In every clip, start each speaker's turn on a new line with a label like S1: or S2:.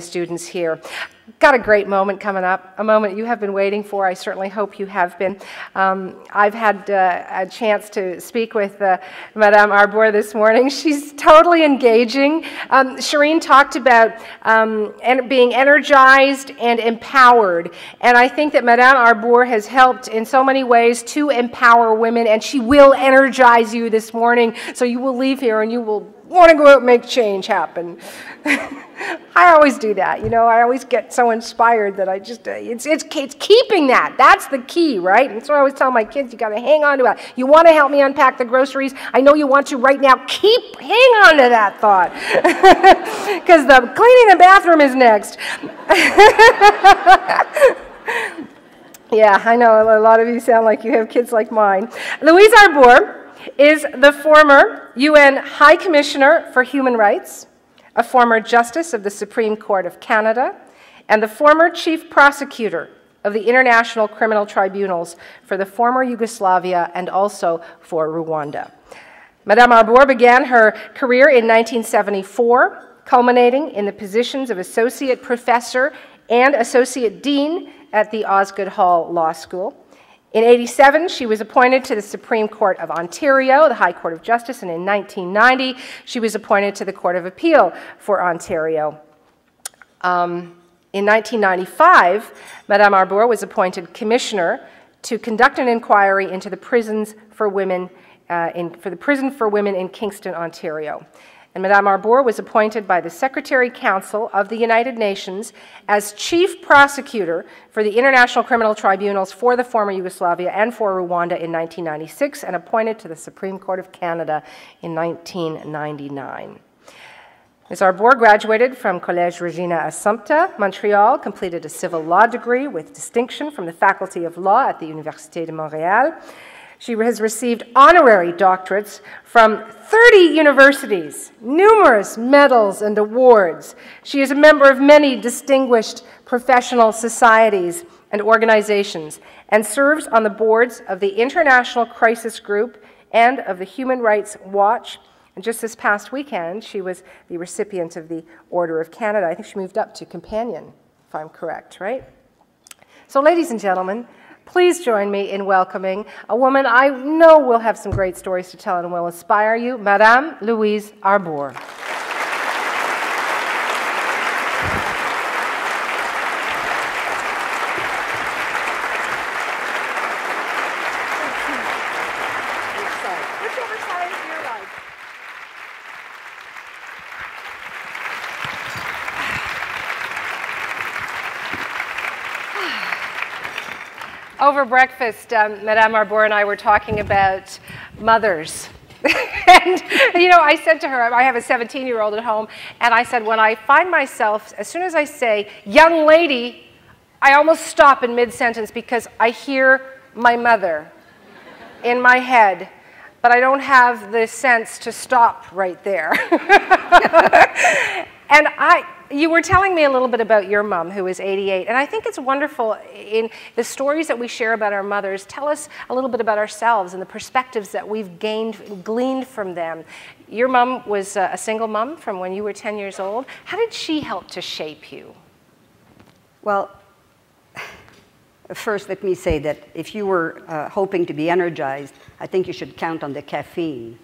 S1: students here. Got a great moment coming up, a moment you have been waiting for. I certainly hope you have been. I've had a chance to speak with Madame Arbour this morning. She's totally engaging. Shireen talked about being energized and empowered, and I think that Madame Arbour has helped in so many ways to empower women, and she will energize you this morning, so you will leave here and you will want to go out and make change happen. I always do that, you know. I always get so inspired that I just, it's keeping that. That's the key, right? And so I always tell my kids, you got to hang on to it. You want to help me unpack the groceries? I know you want to right now. Hang on to that thought. Because the cleaning the bathroom is next. Yeah, I know a lot of you sound like you have kids like mine. Louise Arbour is the former UN High Commissioner for Human Rights, a former Justice of the Supreme Court of Canada, and the former Chief Prosecutor of the International Criminal Tribunals for the former Yugoslavia and also for Rwanda. Madame Arbour began her career in 1974, culminating in the positions of Associate Professor and Associate Dean at the Osgoode Hall Law School. In 1987, she was appointed to the Supreme Court of Ontario, the High Court of Justice, and in 1990, she was appointed to the Court of Appeal for Ontario. In 1995, Madame Arbour was appointed Commissioner to conduct an inquiry into the prisons for women, for the Prison for Women in Kingston, Ontario. And Madame Arbour was appointed by the Secretary Council of the United Nations as Chief Prosecutor for the International Criminal Tribunals for the former Yugoslavia and for Rwanda in 1996 and appointed to the Supreme Court of Canada in 1999. Ms. Arbour graduated from Collège Regina Assumpta, Montreal, completed a civil law degree with distinction from the Faculty of Law at the Université de Montréal. She has received honorary doctorates from 30 universities, numerous medals and awards. She is a member of many distinguished professional societies and organizations and serves on the boards of the International Crisis Group and of the Human Rights Watch. And just this past weekend, she was the recipient of the Order of Canada. I think she moved up to Companion, if I'm correct, right? So, ladies and gentlemen, please join me in welcoming a woman I know will have some great stories to tell and will inspire you, Madame Louise Arbour. Over breakfast, Madame Arbour and I were talking about mothers. And, you know, I said to her, I have a 17-year-old at home, and I said, when I find myself, as soon as I say, young lady, I almost stop in mid-sentence because I hear my mother in my head, but I don't have the sense to stop right there. And you were telling me a little bit about your mom, who is 88, and I think it's wonderful in the stories that we share about our mothers. Tell us a little bit about ourselves and the perspectives that we've gleaned from them. Your mom was a single mom from when you were 10 years old. How did she help to shape you?
S2: Well, first let me say that if you were hoping to be energized, I think you should count on the caffeine.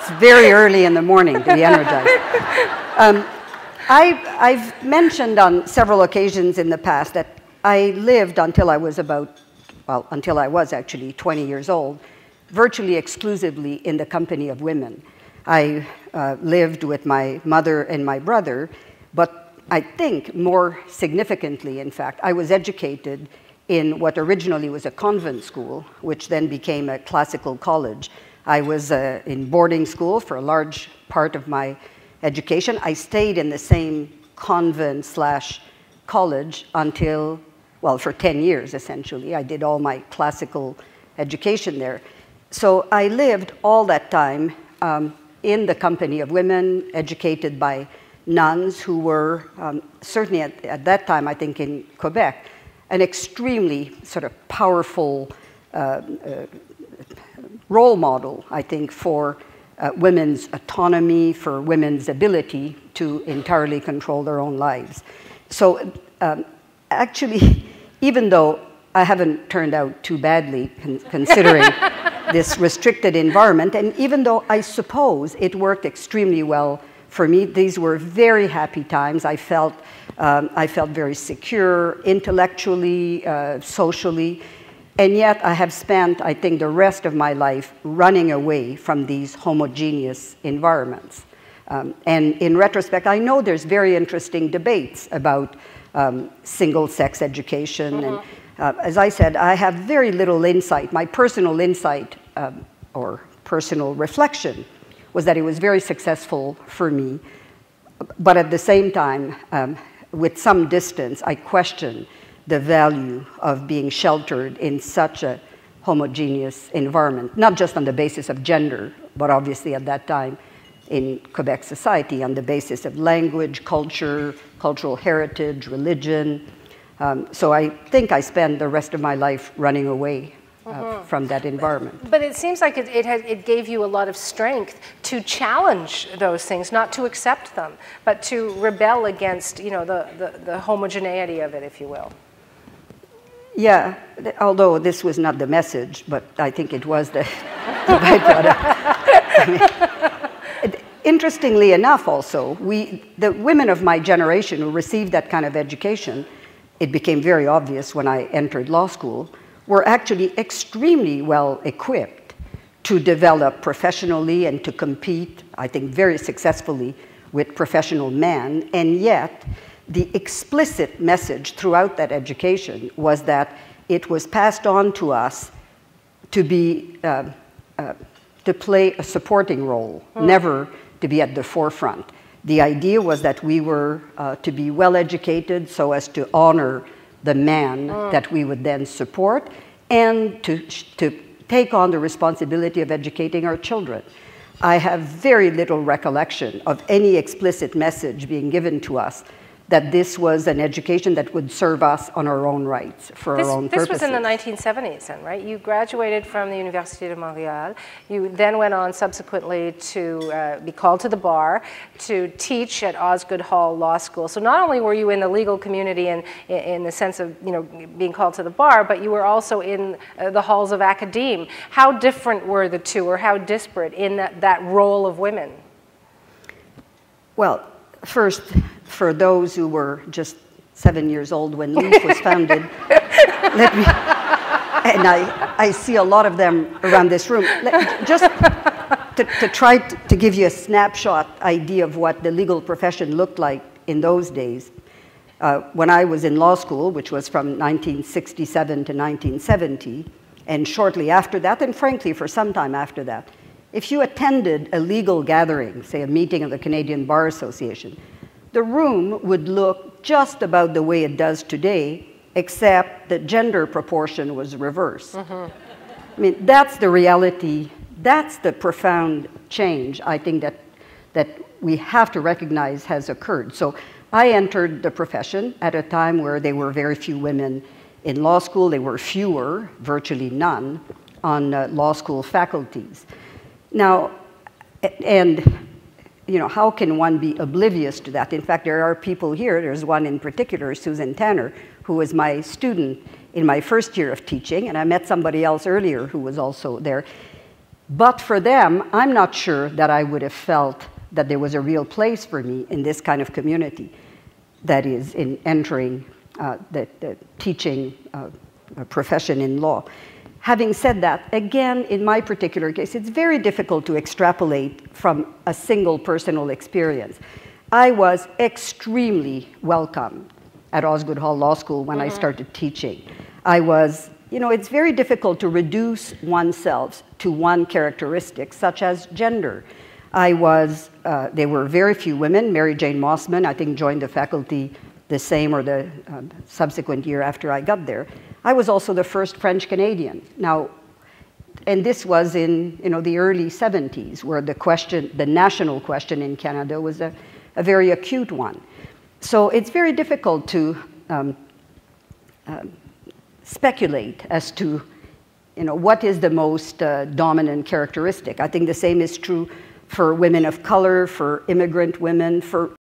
S2: It's very early in the morning to be energized. I've mentioned on several occasions in the past that I lived until I was until I was actually 20 years old, virtually exclusively in the company of women. I lived with my mother and my brother, but I think more significantly, in fact, I was educated in what originally was a convent school, which then became a classical college. I was in boarding school for a large part of my education. I stayed in the same convent/college until, well, for 10 years, essentially. I did all my classical education there. So I lived all that time in the company of women, educated by nuns who were, certainly at that time, I think in Quebec, an extremely sort of powerful role model, I think, for women's autonomy, for women's ability to entirely control their own lives. So actually, even though I haven't turned out too badly considering this restricted environment, and even though I suppose it worked extremely well for me, these were very happy times. I felt very secure intellectually, socially, and yet I have spent, I think, the rest of my life running away from these homogeneous environments. And in retrospect, I know there's very interesting debates about single-sex education. And as I said, I have very little insight. My personal insight or personal reflection was that it was very successful for me. But at the same time, with some distance, I question the value of being sheltered in such a homogeneous environment, not just on the basis of gender, but obviously at that time in Quebec society on the basis of language, culture, cultural heritage, religion. So I think I spent the rest of my life running away from that environment.
S1: But it seems like it gave you a lot of strength to challenge those things, not to accept them, but to rebel against, you know, the homogeneity of it, if you will.
S2: Yeah, although this was not the message, but I think it was the byproduct. Interestingly enough, also, the women of my generation who received that kind of education, it became very obvious when I entered law school, were actually extremely well equipped to develop professionally and to compete, I think, very successfully with professional men, and yet the explicit message throughout that education was that it was passed on to us to be to play a supporting role, never to be at the forefront. The idea was that we were to be well educated so as to honor the man that we would then support, and to take on the responsibility of educating our children. I have very little recollection of any explicit message being given to us that this was an education that would serve us on our own rights, for our own purposes.
S1: This was in the 1970s then, right? You graduated from the Université de Montréal. You then went on subsequently to be called to the bar, to teach at Osgoode Hall Law School. So not only were you in the legal community in the sense of, you know, being called to the bar, but you were also in the halls of academe. How different were the two, or how disparate in that role of women?
S2: Well, first, for those who were just 7 years old when Louise was founded, and I see a lot of them around this room, just to try to give you a snapshot idea of what the legal profession looked like in those days. When I was in law school, which was from 1967 to 1970, and shortly after that, and frankly for some time after that, if you attended a legal gathering, say a meeting of the Canadian Bar Association, the room would look just about the way it does today, except the gender proportion was reversed. I mean, that's the reality, that's the profound change, I think, that we have to recognize has occurred. So I entered the profession at a time where there were very few women in law school. There were fewer, virtually none, on law school faculties. Now, and you know, how can one be oblivious to that? In fact, there are people here, there's one in particular, Susan Tanner, who was my student in my first year of teaching, and I met somebody else earlier who was also there. But for them, I'm not sure that I would have felt that there was a real place for me in this kind of community, that is, in entering the teaching profession in law. Having said that, again, in my particular case, it's very difficult to extrapolate from a single personal experience. I was extremely welcome at Osgoode Hall Law School when I started teaching. I was, you know, it's very difficult to reduce oneself to one characteristic, such as gender. There were very few women. Mary Jane Mossman, I think, joined the faculty the same or the subsequent year after I got there. I was also the first French Canadian. Now, and this was in, you know, the early 70s, where the national question in Canada was a very acute one. So it's very difficult to speculate as to You know, what is the most dominant characteristic? I think the same is true for women of color, for immigrant women, for